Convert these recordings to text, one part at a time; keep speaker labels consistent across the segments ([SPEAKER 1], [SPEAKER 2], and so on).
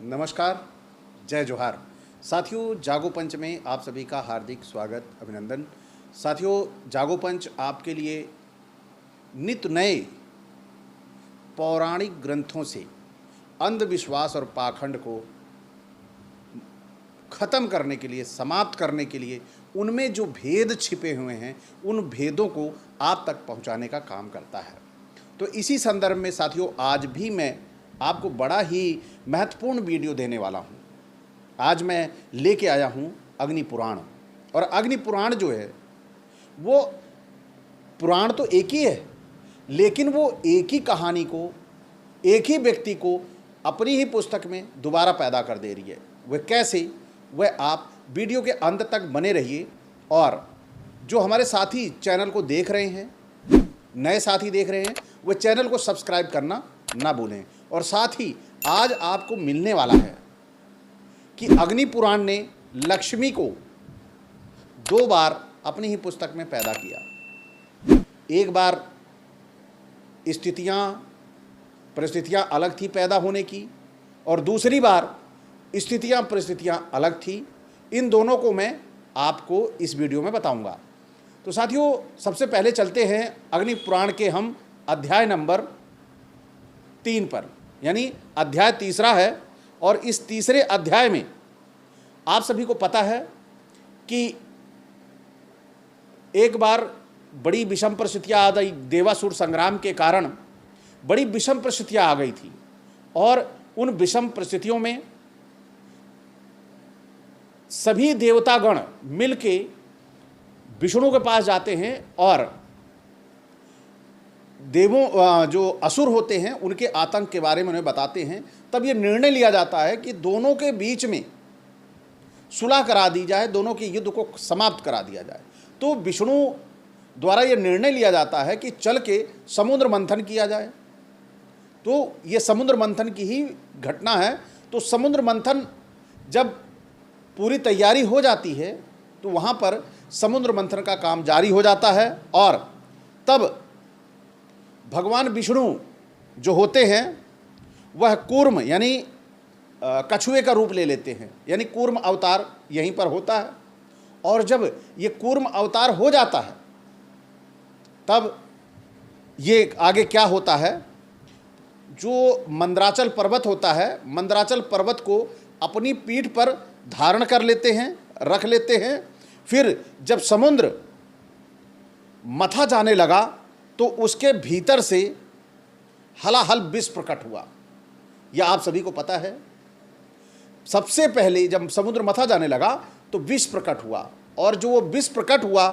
[SPEAKER 1] नमस्कार, जय जोहार। साथियों, जागो पंच में आप सभी का हार्दिक स्वागत, अभिनंदन। साथियों, जागो पंच आपके लिए नित्य नए पौराणिक ग्रंथों से अंधविश्वास और पाखंड को ख़त्म करने के लिए, समाप्त करने के लिए, उनमें जो भेद छिपे हुए हैं उन भेदों को आप तक पहुंचाने का काम करता है। तो इसी संदर्भ में साथियों, आज भी मैं आपको बड़ा ही महत्वपूर्ण वीडियो देने वाला हूं। आज मैं लेके आया हूं अग्नि पुराण। और अग्नि पुराण जो है वो पुराण तो एक ही है, लेकिन वो एक ही कहानी को, एक ही व्यक्ति को अपनी ही पुस्तक में दोबारा पैदा कर दे रही है। वह कैसे, वह आप वीडियो के अंत तक बने रहिए। और जो हमारे साथी चैनल को देख रहे हैं, नए साथी देख रहे हैं, वह चैनल को सब्सक्राइब करना ना भूलें। और साथ ही आज आपको मिलने वाला है कि अग्नि पुराण ने लक्ष्मी को 2 बार अपनी ही पुस्तक में पैदा किया। एक बार परिस्थितियां अलग थी पैदा होने की, और दूसरी बार स्थितियां परिस्थितियां अलग थी। इन दोनों को मैं आपको इस वीडियो में बताऊंगा। तो साथियों, सबसे पहले चलते हैं अग्नि पुराण के हम अध्याय नंबर 3 पर, यानी अध्याय तीसरा है। और इस तीसरे अध्याय में आप सभी को पता है कि एक बार बड़ी विषम परिस्थितियां आ गई। देवासुर संग्राम के कारण बड़ी विषम परिस्थितियां आ गई थी, और उन विषम परिस्थितियों में सभी देवतागण मिलके विष्णु के पास जाते हैं और देवों जो असुर होते हैं उनके आतंक के बारे में उन्हें बताते हैं। तब ये निर्णय लिया जाता है कि दोनों के बीच में सुलह करा दी जाए, दोनों के युद्ध को समाप्त करा दिया जाए। तो विष्णु द्वारा ये निर्णय लिया जाता है कि चल के समुद्र मंथन किया जाए। तो ये समुद्र मंथन की ही घटना है। तो समुद्र मंथन जब पूरी तैयारी हो जाती है तो वहाँ पर समुद्र मंथन का काम जारी हो जाता है। और तब भगवान विष्णु जो होते हैं वह कूर्म यानी कछुए का रूप ले लेते हैं, यानी कूर्म अवतार यहीं पर होता है। और जब ये कूर्म अवतार हो जाता है तब ये आगे क्या होता है, जो मंदराचल पर्वत होता है, मंदराचल पर्वत को अपनी पीठ पर धारण कर लेते हैं, रख लेते हैं। फिर जब समुद्र मथा जाने लगा तो उसके भीतर से हलाहल विष प्रकट हुआ। यह आप सभी को पता है। सबसे पहले जब समुद्र मथा जाने लगा तो विष प्रकट हुआ, और जो वो विष प्रकट हुआ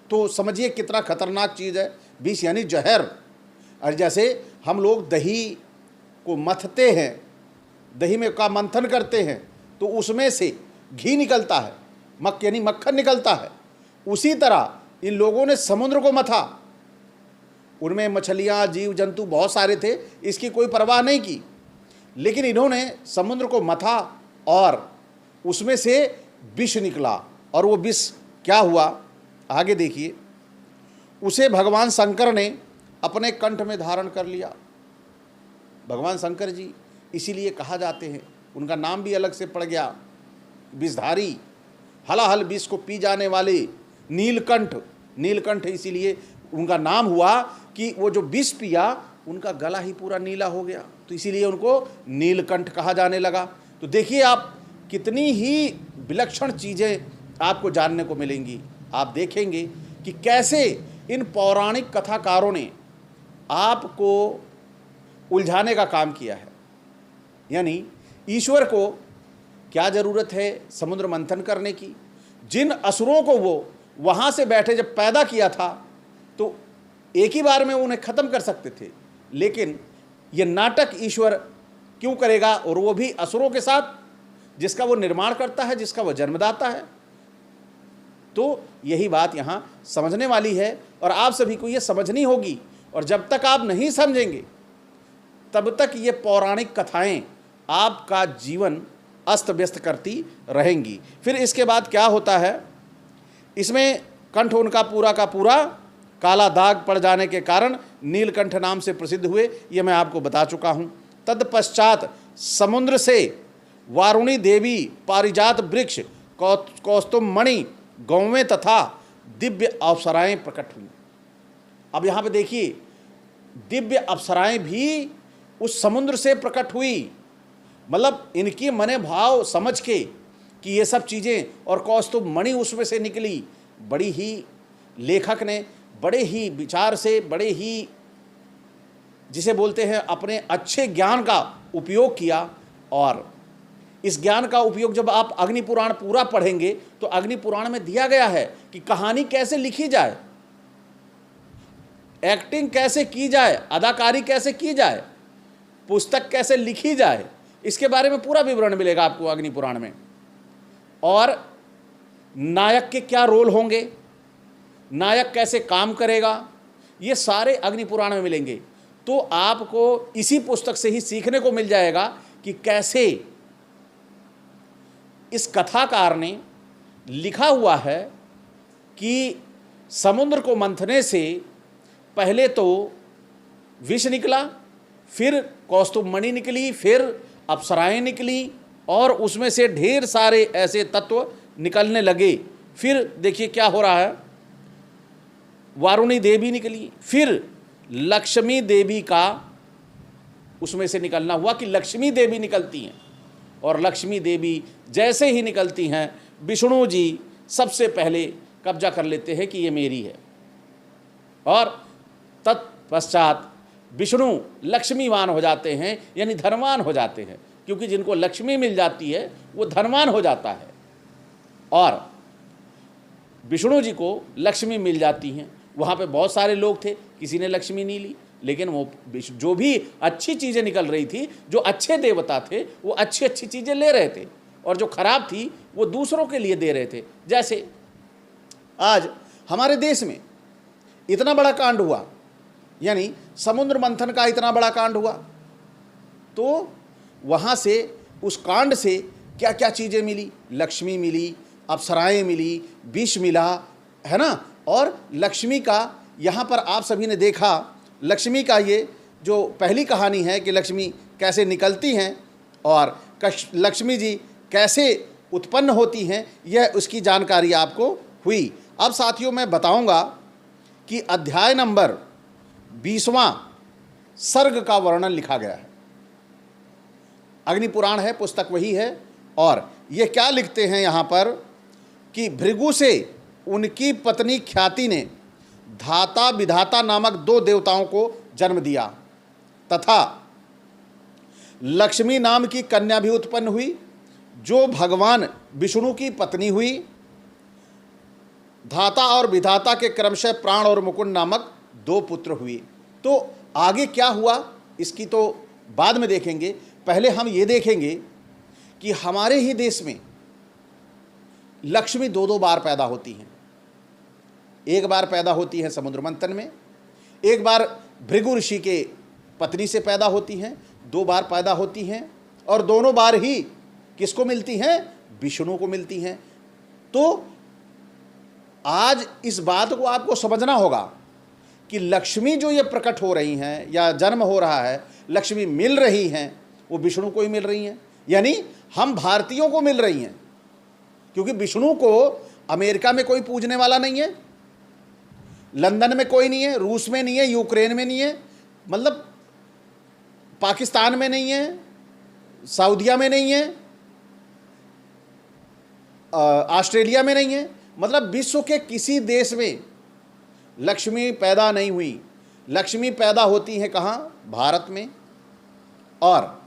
[SPEAKER 1] तो समझिए कितना खतरनाक चीज़ है। विष यानी जहर। और जैसे हम लोग दही को मथते हैं, दही में का मंथन करते हैं तो उसमें से घी निकलता है, यानी मक्खन निकलता है। उसी तरह इन लोगों ने समुद्र को मथा। उनमें मछलियाँ, जीव जंतु बहुत सारे थे, इसकी कोई परवाह नहीं की, लेकिन इन्होंने समुद्र को मथा और उसमें से विष निकला। और वो विष क्या हुआ, आगे देखिए। उसे भगवान शंकर ने अपने कंठ में धारण कर लिया। भगवान शंकर जी इसीलिए कहा जाते हैं, उनका नाम भी अलग से पड़ गया, विषधारी। हलाहल विष को पी जाने वाले नीलकंठ। नीलकंठ इसीलिए उनका नाम हुआ कि वो जो विष पिया उनका गला ही पूरा नीला हो गया, तो इसीलिए उनको नीलकंठ कहा जाने लगा। तो देखिए आप, कितनी ही विलक्षण चीज़ें आपको जानने को मिलेंगी। आप देखेंगे कि कैसे इन पौराणिक कथाकारों ने आपको उलझाने का काम किया है। यानी ईश्वर को क्या ज़रूरत है समुद्र मंथन करने की। जिन असुरों को वो वहाँ से बैठे जब पैदा किया था तो एक ही बार में उन्हें ख़त्म कर सकते थे, लेकिन ये नाटक ईश्वर क्यों करेगा, और वो भी असुरों के साथ, जिसका वो निर्माण करता है, जिसका वो जन्मदाता है। तो यही बात यहाँ समझने वाली है, और आप सभी को ये समझनी होगी। और जब तक आप नहीं समझेंगे तब तक ये पौराणिक कथाएं आपका जीवन अस्त व्यस्त करती रहेंगी। फिर इसके बाद क्या होता है, इसमें कंठ उनका पूरा का पूरा काला दाग पड़ जाने के कारण नीलकंठ नाम से प्रसिद्ध हुए, ये मैं आपको बता चुका हूँ। तत्पश्चात समुद्र से वारुणी देवी पारिजात वृक्ष कौस्तुभमणि गौवें तथा दिव्य अप्सराएं प्रकट हुई। अब यहाँ पे देखिए, दिव्य अप्सराएं भी उस समुद्र से प्रकट हुई, मतलब इनकी मने भाव समझ के कि ये सब चीज़ें, और कौस्तुभमणि उसमें से निकली। बड़ी ही लेखक ने बड़े ही विचार से, बड़े ही जिसे बोलते हैं अपने अच्छे ज्ञान का उपयोग किया। और इस ज्ञान का उपयोग जब आप अग्नि पुराण पूरा पढ़ेंगे तो अग्नि पुराण में दिया गया है कि कहानी कैसे लिखी जाए, एक्टिंग कैसे की जाए, अदाकारी कैसे की जाए, पुस्तक कैसे लिखी जाए, इसके बारे में पूरा विवरण मिलेगा आपको अग्नि पुराण में। और नायक के क्या रोल होंगे, नायक कैसे काम करेगा, ये सारे अग्नि पुराण में मिलेंगे। तो आपको इसी पुस्तक से ही सीखने को मिल जाएगा कि कैसे इस कथाकार ने लिखा हुआ है कि समुद्र को मंथने से पहले तो विष निकला, फिर कौस्तुभमणि निकली, फिर अप्सराएं निकली, और उसमें से ढेर सारे ऐसे तत्व निकलने लगे। फिर देखिए क्या हो रहा है, वारुणी देवी निकली, फिर लक्ष्मी देवी का उसमें से निकलना हुआ कि लक्ष्मी देवी निकलती हैं। और लक्ष्मी देवी जैसे ही निकलती हैं, विष्णु जी सबसे पहले कब्जा कर लेते हैं कि ये मेरी है, और तत्पश्चात विष्णु लक्ष्मीवान हो जाते हैं, यानी धनवान हो जाते हैं, क्योंकि जिनको लक्ष्मी मिल जाती है वो धनवान हो जाता है। और विष्णु जी को लक्ष्मी मिल जाती हैं। वहाँ पे बहुत सारे लोग थे, किसी ने लक्ष्मी नहीं ली, लेकिन वो जो भी अच्छी चीज़ें निकल रही थी, जो अच्छे देवता थे वो अच्छी अच्छी चीज़ें ले रहे थे, और जो खराब थी वो दूसरों के लिए दे रहे थे। जैसे आज हमारे देश में इतना बड़ा कांड हुआ, यानी समुद्र मंथन का इतना बड़ा कांड हुआ, तो वहाँ से उस कांड से क्या क्या चीज़ें मिली, लक्ष्मी मिली, अप्सराएं मिली, विष मिला, है ना। और लक्ष्मी का यहाँ पर आप सभी ने देखा, लक्ष्मी का ये जो पहली कहानी है कि लक्ष्मी कैसे निकलती हैं और लक्ष्मी जी कैसे उत्पन्न होती हैं, यह उसकी जानकारी आपको हुई। अब साथियों मैं बताऊंगा कि अध्याय नंबर 20वां सर्ग का वर्णन लिखा गया है। अग्नि पुराण है, पुस्तक वही है। और ये क्या लिखते हैं यहाँ पर कि भृगु से उनकी पत्नी ख्याति ने धाता विधाता नामक 2 देवताओं को जन्म दिया, तथा लक्ष्मी नाम की कन्या भी उत्पन्न हुई, जो भगवान विष्णु की पत्नी हुई। धाता और विधाता के क्रमशः प्राण और मुकुंद नामक 2 पुत्र हुए। तो आगे क्या हुआ इसकी तो बाद में देखेंगे, पहले हम ये देखेंगे कि हमारे ही देश में लक्ष्मी 2 बार पैदा होती हैं। एक बार पैदा होती है समुद्र मंथन में, एक बार भृगु ऋषि के पत्नी से पैदा होती हैं, 2 बार पैदा होती हैं, और दोनों बार ही किसको मिलती हैं, विष्णु को मिलती हैं। तो आज इस बात को आपको समझना होगा कि लक्ष्मी जो ये प्रकट हो रही हैं या जन्म हो रहा है, लक्ष्मी मिल रही हैं, वो विष्णु को ही मिल रही हैं, यानी हम भारतीयों को मिल रही हैं। क्योंकि विष्णु को अमेरिका में कोई पूजने वाला नहीं है, लंदन में कोई नहीं है, रूस में नहीं है, यूक्रेन में नहीं है, मतलब पाकिस्तान में नहीं है, सऊदिया में नहीं है, ऑस्ट्रेलिया में नहीं है, मतलब विश्व के किसी देश में लक्ष्मी पैदा नहीं हुई। लक्ष्मी पैदा होती है कहाँ, भारत में। और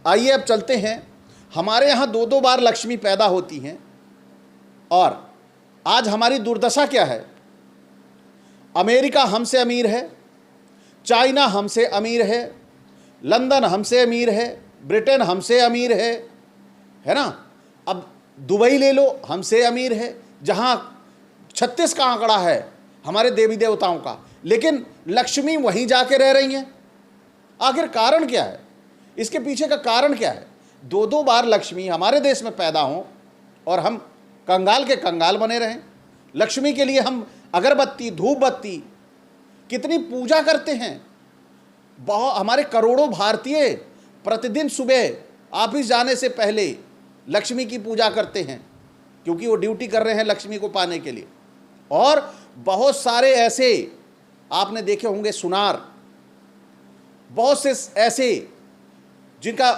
[SPEAKER 1] आइए अब चलते हैं, हमारे यहाँ 2 बार लक्ष्मी पैदा होती हैं। और आज हमारी दुर्दशा क्या है, अमेरिका हमसे अमीर है, चाइना हमसे अमीर है, लंदन हमसे अमीर है, ब्रिटेन हमसे अमीर है ना। अब दुबई ले लो, हमसे अमीर है, जहाँ 36 का आंकड़ा है हमारे देवी देवताओं का, लेकिन लक्ष्मी वहीं जाके रह रही हैं। आखिर कारण क्या है, इसके पीछे का कारण क्या है। 2 बार लक्ष्मी हमारे देश में पैदा हों और हम कंगाल के कंगाल बने रहें। लक्ष्मी के लिए हम अगरबत्ती, धूप बत्ती कितनी पूजा करते हैं। बहुत हमारे करोड़ों भारतीय प्रतिदिन सुबह ऑफिस जाने से पहले लक्ष्मी की पूजा करते हैं, क्योंकि वो ड्यूटी कर रहे हैं लक्ष्मी को पाने के लिए। और बहुत सारे ऐसे आपने देखे होंगे सुनार, बहुत से ऐसे जिनका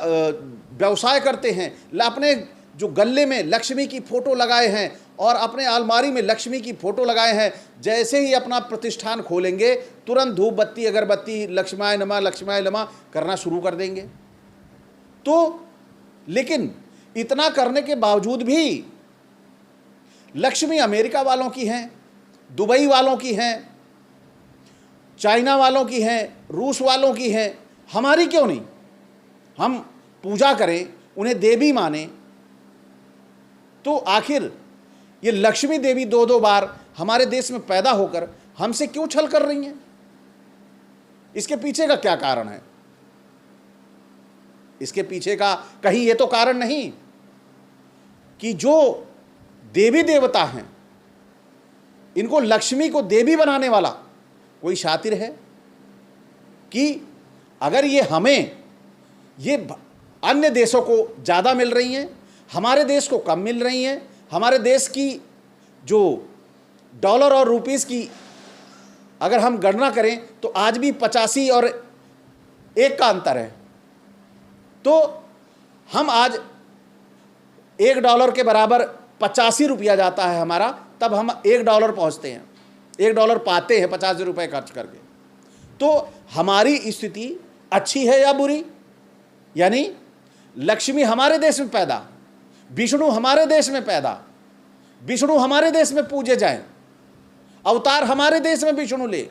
[SPEAKER 1] व्यवसाय करते हैं, अपने जो गले में लक्ष्मी की फोटो लगाए हैं और अपने अलमारी में लक्ष्मी की फोटो लगाए हैं। जैसे ही अपना प्रतिष्ठान खोलेंगे तुरंत धूप बत्ती अगरबत्ती लक्ष्माय नमः करना शुरू कर देंगे। तो लेकिन इतना करने के बावजूद भी लक्ष्मी अमेरिका वालों की हैं, दुबई वालों की हैं, चाइना वालों की हैं, रूस वालों की हैं, हमारी क्यों नहीं? हम पूजा करें, उन्हें देवी माने, तो आखिर ये लक्ष्मी देवी दो दो बार हमारे देश में पैदा होकर हमसे क्यों छल कर रही हैं? इसके पीछे का क्या कारण है? इसके पीछे का कहीं ये तो कारण नहीं कि जो देवी देवता हैं, इनको लक्ष्मी को देवी बनाने वाला कोई शातिर है कि अगर ये हमें ये अन्य देशों को ज़्यादा मिल रही हैं, हमारे देश को कम मिल रही हैं, हमारे देश की जो डॉलर और रुपीस की अगर हम गणना करें तो आज भी 85 और 1 का अंतर है। तो हम आज $1 के बराबर 85 रुपया जाता है हमारा, तब हम $1 पहुंचते हैं, $1 पाते हैं 85 रुपये खर्च करके। तो हमारी स्थिति अच्छी है या बुरी? यानी लक्ष्मी हमारे देश में पैदा, विष्णु हमारे देश में पैदा, विष्णु हमारे देश में पूजे जाएं, अवतार हमारे देश में विष्णु ले,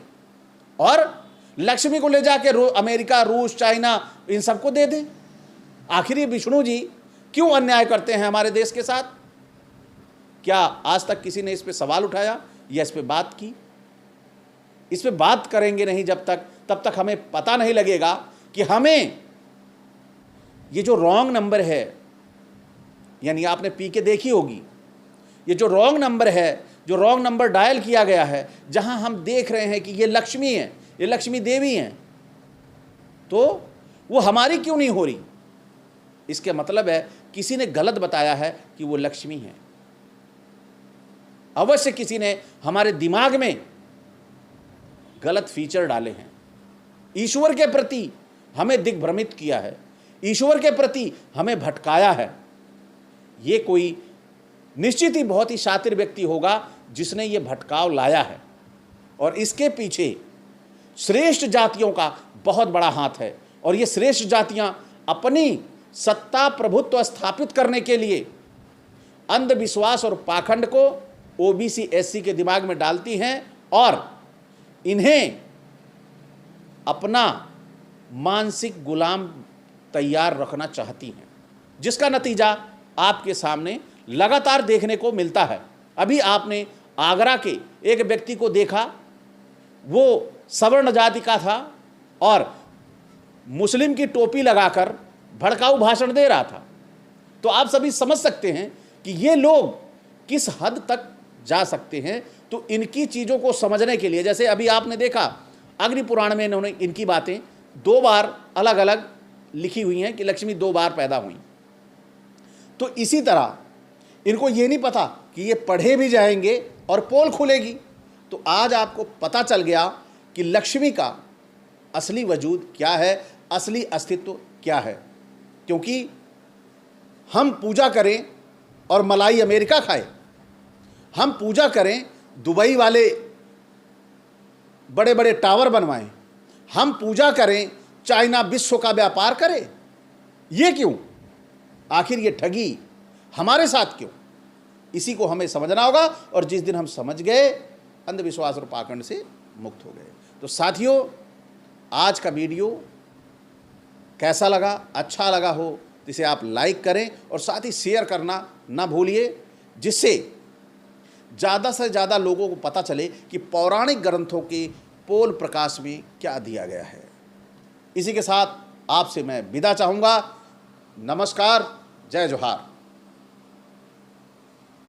[SPEAKER 1] और लक्ष्मी को ले जाके अमेरिका, रूस, चाइना इन सबको दे दें। आखिर ये विष्णु जी क्यों अन्याय करते हैं हमारे देश के साथ? क्या आज तक किसी ने इस पे सवाल उठाया या इस पे बात की? इस पे बात करेंगे नहीं जब तक, तब तक हमें पता नहीं लगेगा कि हमें ये जो रॉन्ग नंबर है, यानी आपने पी के देखी होगी, ये जो रॉन्ग नंबर है, जो रॉन्ग नंबर डायल किया गया है, जहां हम देख रहे हैं कि ये लक्ष्मी है, ये लक्ष्मी देवी हैं, तो वो हमारी क्यों नहीं हो रही? इसके मतलब है किसी ने गलत बताया है कि वो लक्ष्मी है। अवश्य किसी ने हमारे दिमाग में गलत फीचर डाले हैं, ईश्वर के प्रति हमें दिग्भ्रमित किया है, ईश्वर के प्रति हमें भटकाया है। ये कोई निश्चित ही बहुत ही शातिर व्यक्ति होगा जिसने ये भटकाव लाया है, और इसके पीछे श्रेष्ठ जातियों का बहुत बड़ा हाथ है। और ये श्रेष्ठ जातियां अपनी सत्ता प्रभुत्व स्थापित करने के लिए अंधविश्वास और पाखंड को ओबीसी एससी के दिमाग में डालती हैं और इन्हें अपना मानसिक गुलाम तैयार रखना चाहती हैं, जिसका नतीजा आपके सामने लगातार देखने को मिलता है। अभी आपने आगरा के एक व्यक्ति को देखा, वो सवर्ण जाति का था और मुस्लिम की टोपी लगाकर भड़काऊ भाषण दे रहा था। तो आप सभी समझ सकते हैं कि ये लोग किस हद तक जा सकते हैं। तो इनकी चीज़ों को समझने के लिए, जैसे अभी आपने देखा अग्नि पुराण में इन्होंने इनकी बातें 2 बार अलग अलग लिखी हुई हैं कि लक्ष्मी 2 बार पैदा हुई। तो इसी तरह इनको ये नहीं पता कि ये पढ़े भी जाएंगे और पोल खुलेगी। तो आज आपको पता चल गया कि लक्ष्मी का असली वजूद क्या है, असली अस्तित्व क्या है। क्योंकि हम पूजा करें और मलाई अमेरिका खाए, हम पूजा करें दुबई वाले बड़े बड़े टावर बनवाएं, हम पूजा करें चाइना विश्व का व्यापार करे, ये क्यों? आखिर ये ठगी हमारे साथ क्यों? इसी को हमें समझना होगा। और जिस दिन हम समझ गए, अंधविश्वास और पाखंड से मुक्त हो गए। तो साथियों, आज का वीडियो कैसा लगा? अच्छा लगा हो तो इसे आप लाइक करें और साथ ही शेयर करना ना भूलिए, जिससे ज़्यादा से ज़्यादा लोगों को पता चले कि पौराणिक ग्रंथों के पोल प्रकाश में क्या दिया गया है। इसी के साथ आपसे मैं विदा चाहूँगा। नमस्कार, जय जोहार।